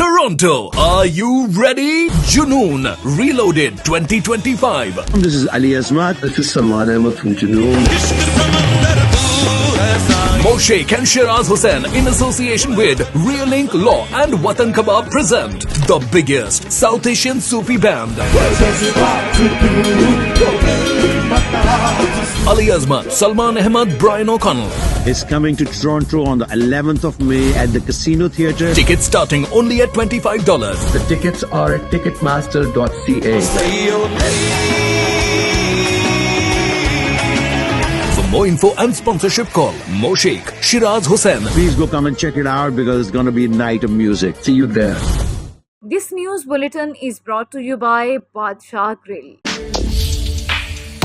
Toronto, are you ready? Junoon Reloaded 2025. This is Ali Azmat. This is Salman Ahmed from Junoon. Moshaik and Shiraz Hussain in association with Realink Law and Watan Kebab present the biggest South Asian Sufi band. Ali Azmat, Salman Ahmed, Brian O'Connell. Is coming to Toronto on the 11th of May at the Casino Theatre. Tickets starting only at $25. The tickets are at ticketmaster.ca. For more info and sponsorship, call Moshaik, Shiraz Hussain. Please go come and check it out because it's going to be a night of music. See you there. This news bulletin is brought to you by Badshah Grill.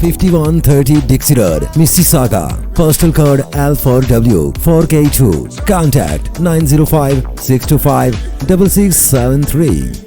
5130 Dixie Road, Mississauga. Postal code L4W 4K2. Contact 905-625-6673.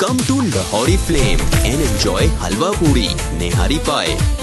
Come to Lahori Flame and enjoy halwa puri, nehari pie,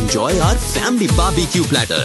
enjoy our family barbecue platter,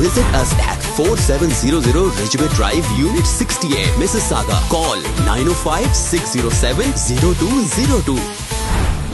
Visit us at 4700 Ridgeway Drive, Unit 68, Mississauga. Call 905-607-0202.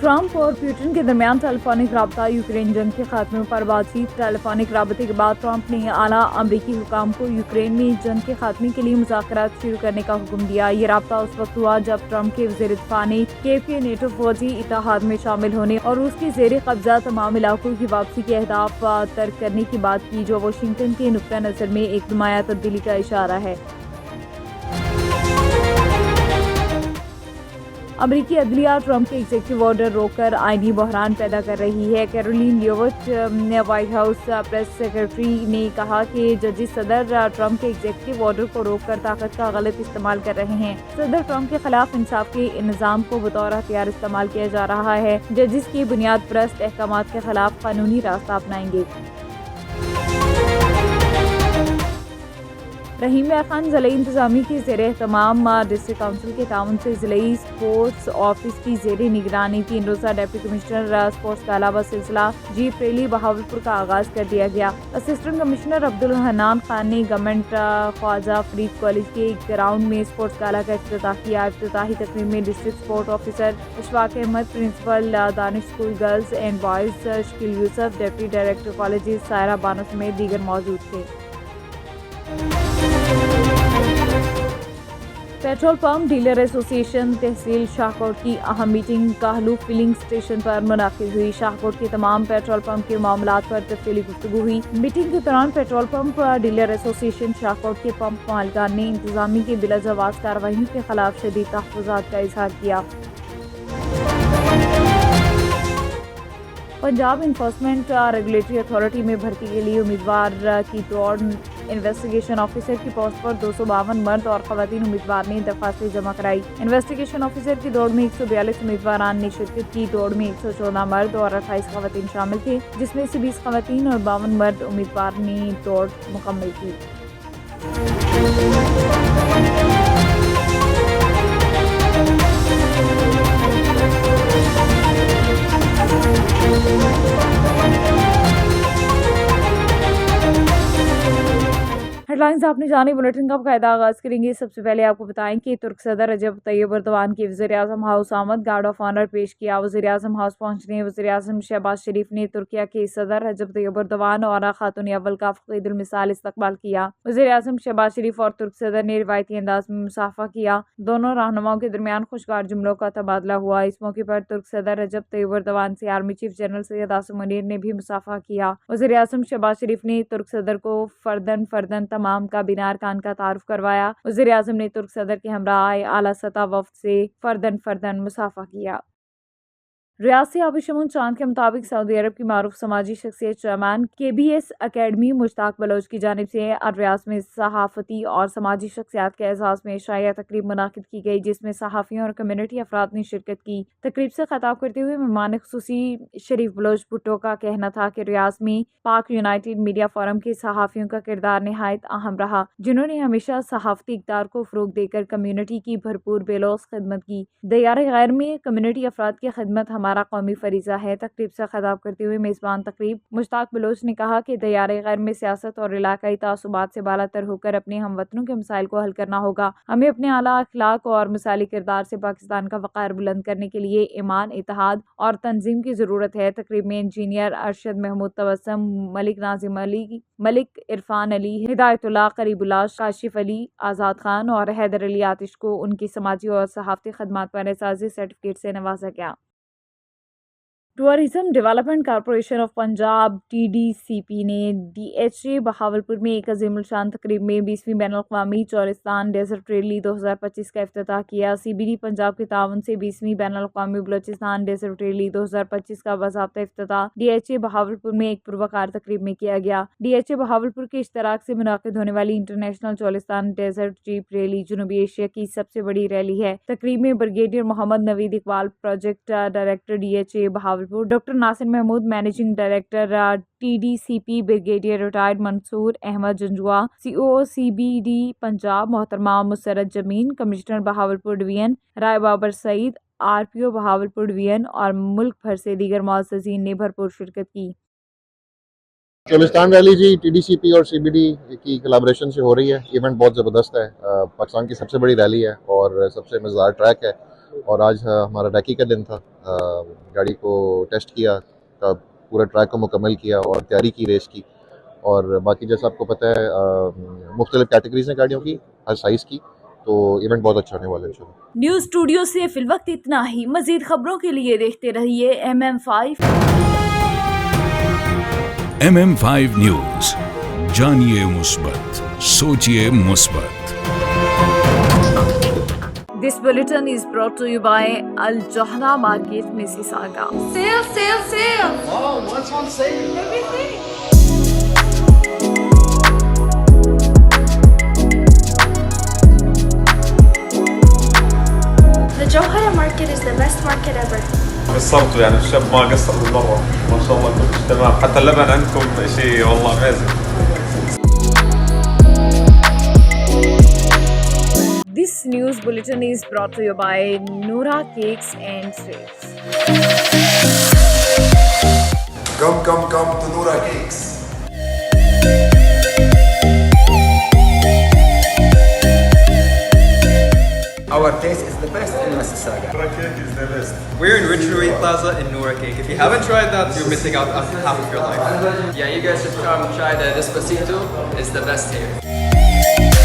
Trump اور Putin کے درمیان telephonic رابطہ، Ukraine جنگ کے خاتمے پر بات چیت۔ Telephonic رابطے کے بعد ٹرمپ نے اعلیٰ امریکی حکام کو یوکرین میں جنگ کے خاتمے کے لیے مذاکرات شروع کرنے کا حکم دیا۔ یہ رابطہ اس وقت ہوا جب ٹرمپ کے وزیر دفاع نے کیف کے نیٹو فوجی اتحاد میں شامل ہونے اور روس کے زیر قبضہ تمام علاقوں کی واپسی کے اہداف ترک کرنے کی بات کی، جو واشنگٹن کے نقطہ نظر میں ایک نمایاں تبدیلی کا اشارہ ہے۔ امریکی عدلیہ ٹرمپ کے ایگزیکٹو آرڈر روک کر آئینی بحران پیدا کر رہی ہے۔ Karoline Leavitt, White House press secretary, نے کہا کہ ججز صدر ٹرمپ کے ایگزیکٹو آرڈر کو روک کر طاقت کا غلط استعمال کر رہے ہیں۔ صدر ٹرمپ کے خلاف انصاف کے نظام کو بطور ہتھیار استعمال کیا جا رہا ہے۔ ججز کی بنیاد پرست احکامات کے خلاف قانونی راستہ اپنائیں گے۔ رحیم خان ضلعی انتظامیہ کے زیر اہتمام ڈسٹرکٹ کونسل کے تعاون سے ضلعی اسپورٹس آفس کی زیر نگرانی 3 روزہ ڈپٹی کمشنر اسپورٹس کا علاوہ سلسلہ جیپ ریلی بہاولپور کا آغاز کر دیا گیا۔ اسسٹنٹ کمشنر عبدالحنان خان نے گورنمنٹ خواجہ فرید کالج کے گراؤنڈ میں اسپورٹس گالا کا افتتاح کیا۔ افتتاحی تقریب میں district sport officer Ashfaq Ahmad, principal Danish school girls and boys Shakeel Yousuf, deputy director colleges Saira Bano سمیت دیگر موجود تھے۔ پیٹرول پمپ ڈیلر ایسوسی ایشن تحصیل شاہکوٹ کی اہم میٹنگ کاہلو فلنگ اسٹیشن پر منعقد ہوئی۔ شاہکوٹ کے تمام پیٹرول پمپ کے معاملات پر تفصیلی گفتگو ہوئی۔ میٹنگ کے دوران پیٹرول پمپ ڈیلر ایسوسی ایشن شاہکوٹ کے پمپ مالکان نے انتظامیہ کی بلا جواز کارروائیوں کے خلاف شدید تحفظات کا اظہار کیا۔ پنجاب انفورسمنٹ ریگولیٹری اتھارٹی میں بھرتی کے لیے امیدوار کی دوڑ، انویسٹیگیشن آفیسر کی پوسٹ پر 252 مرد اور خواتین امیدوار نے درخواستیں جمع کرائی۔ انویسٹیگیشن آفیسر کی دوڑ میں 142 امیدواران نے شرکت کی۔ دوڑ میں 114 مرد اور 28 خواتین شامل تھے، جس میں سے 20 خواتین اور 52 مرد امیدوار نے دوڑ مکمل کی۔ ہیڈ لائنز آپ نے جانی، بلیٹن کا باقاعدہ آغاز کریں گے۔ سب سے پہلے آپ کو بتائیں کہ ترک صدر رجب طیب اردوان کی وزیر اعظم ہاؤس آمد، گارڈ آف آنر پیش کیا۔ وزیر اعظم ہاؤس پہنچنے وزیر اعظم شہباز شریف نے ترکیہ کے صدر رجب طیب اردوان اور خاتون اول کا فقید المثال استقبال کیا۔ وزیر اعظم شہباز شریف اور ترک صدر نے روایتی انداز میں مصافحہ کیا۔ دونوں رہنماؤں کے درمیان خوشگوار جملوں کا تبادلہ ہوا۔ اس موقع پر ترک صدر رجب طیب اردوان سے army chief general Syed Asim Munir نے بھی مصافحہ کیا۔ وزیر اعظم شہباز شریف نے ترک صدر کو فردن تمام کابینہ ارکان کا تعارف کروایا۔ وزیر اعظم نے ترک صدر کے ہمراہ اعلیٰ سطح وفد سے فردن مصافحہ کیا۔ ریاستی آبی شمون چاند کے مطابق سعودی عرب کی معروف سماجی شخصیت چیئرمین KBS اکیڈمی مشتاق بلوچ کی جانب سے الریاض میں صحافتی اور سماجی شخصیات کے اعزاز میں شائع تقریب منعقد کی گئی، جس میں صحافیوں اور کمیونٹی افراد نے شرکت کی۔ تقریب سے خطاب کرتے ہوئے مہمان خصوصی شریف بلوچ بھٹو کا کہنا تھا کہ ریاض میں پاک یونائیٹڈ میڈیا فورم کے صحافیوں کا کردار نہایت اہم رہا، جنہوں نے ہمیشہ صحافتی اقدار کو فروغ دے کر کمیونٹی کی بھرپور بے لوث خدمت کی۔ دیار غیر میں کمیونٹی افراد کی خدمت ہمارا قومی فریضہ ہے۔ تقریب سے خطاب کرتے ہوئے میزبان تقریب مشتاق بلوچ نے کہا کہ دیار غیر میں سیاست اور علاقائی تعصبات سے بالا تر ہو کر اپنے ہم وطنوں کے مسائل کو حل کرنا ہوگا۔ ہمیں اپنے اعلیٰ اخلاق اور مثالی کردار سے پاکستان کا وقار بلند کرنے کے لیے ایمان، اتحاد اور تنظیم کی ضرورت ہے۔ تقریب میں انجینئر ارشد محمود تبسم، ملک ناظم علی، ملک عرفان علی، ہدایت اللہ، قریب اللہ، کاشف علی، آزاد خان اور حیدر علی آتش کو ان کی سماجی اور صحافتی خدمات پر اعزازی سرٹیفکیٹ سے نوازا گیا۔ Tourism development corporation of Punjab TDCP نے DHA بہاولپور میں ایک عظیم الشان تقریب میں 20ویں بین الاقوامی چولستان ڈیزرٹ ریلی 2025 کا افتتاح کیا۔ CBD پنجاب کے تعاون سے 20ویں بین الاقوامی بلوچستان ڈیزرٹ ریلی 2025 کا باضابطہ افتتاح DHA بہاولپور میں ایک پروقار تقریب میں کیا گیا۔ DHA بہاولپور کے اشتراک سے منعقد ہونے والی international Cholistan desert jeep rally جنوبی ایشیا کی سب سے بڑی ریلی ہے۔ تقریب میں brigadier Muhammad Naveed Iqbal, project director DHA Bahawalpur, doctor Nasir Mahmood, managing director TDCP، brigadier retired Mansoor Ahmed Janjua, COO CBD Punjab محترمہ Musarrat Jamin, commissioner Bahawalpur division Rai Babar Saeed, RPO Bahawalpur division اور ملک بھر سے دیگر معززین نے بھرپور شرکت کی۔ چولستان ریلی جی TDCP اور CBD کی کلابریشن سے ہو رہی ہے۔ ایونٹ بہت زبردست ہے، پاکستان کی سب سے بڑی ریلی ہے اور سب سے مزیدار ٹریک ہے اور آج ہمارا ریکی کا دن تھا. گاڑی کو ٹیسٹ کیا, پورا ٹریک کو مکمل کیا اور تیاری کی ریس کی. اور باقی جیسا آپ کو پتہ ہے مختلف کیٹیگریز ہیں گاڑیوں کی, ہر سائز کی, تو ایونٹ بہت اچھا ہونے والا ہے انشاءاللہ. نیوز اسٹوڈیو سے فی الوقت اتنا ہی. مزید خبروں کے لیے دیکھتے رہیے MM5. MM5 نیوز, جانیے مثبت, سوچیے مثبت. This bulletin is brought to you by Al Johna Market, Mississauga. Sale, sale, sale! Oh, what's on sale? Everything. The Johara market is the best market ever. قصرتوا يعني الشاب ما قصر بالمرة ما شاء الله كلش تمام حتى اللبن عندكم شيء والله amazing. This news bulletin is brought to you by Noora Cakes and Sweets. Come to Noora Cakes. Our taste is the best in Mississauga. Noora Cake is the best. We're in Ridgeway Plaza in Noora Cake. If you haven't tried that, you're missing out on half of your life. Yeah, you guys should come try the Despacito. It's the best here.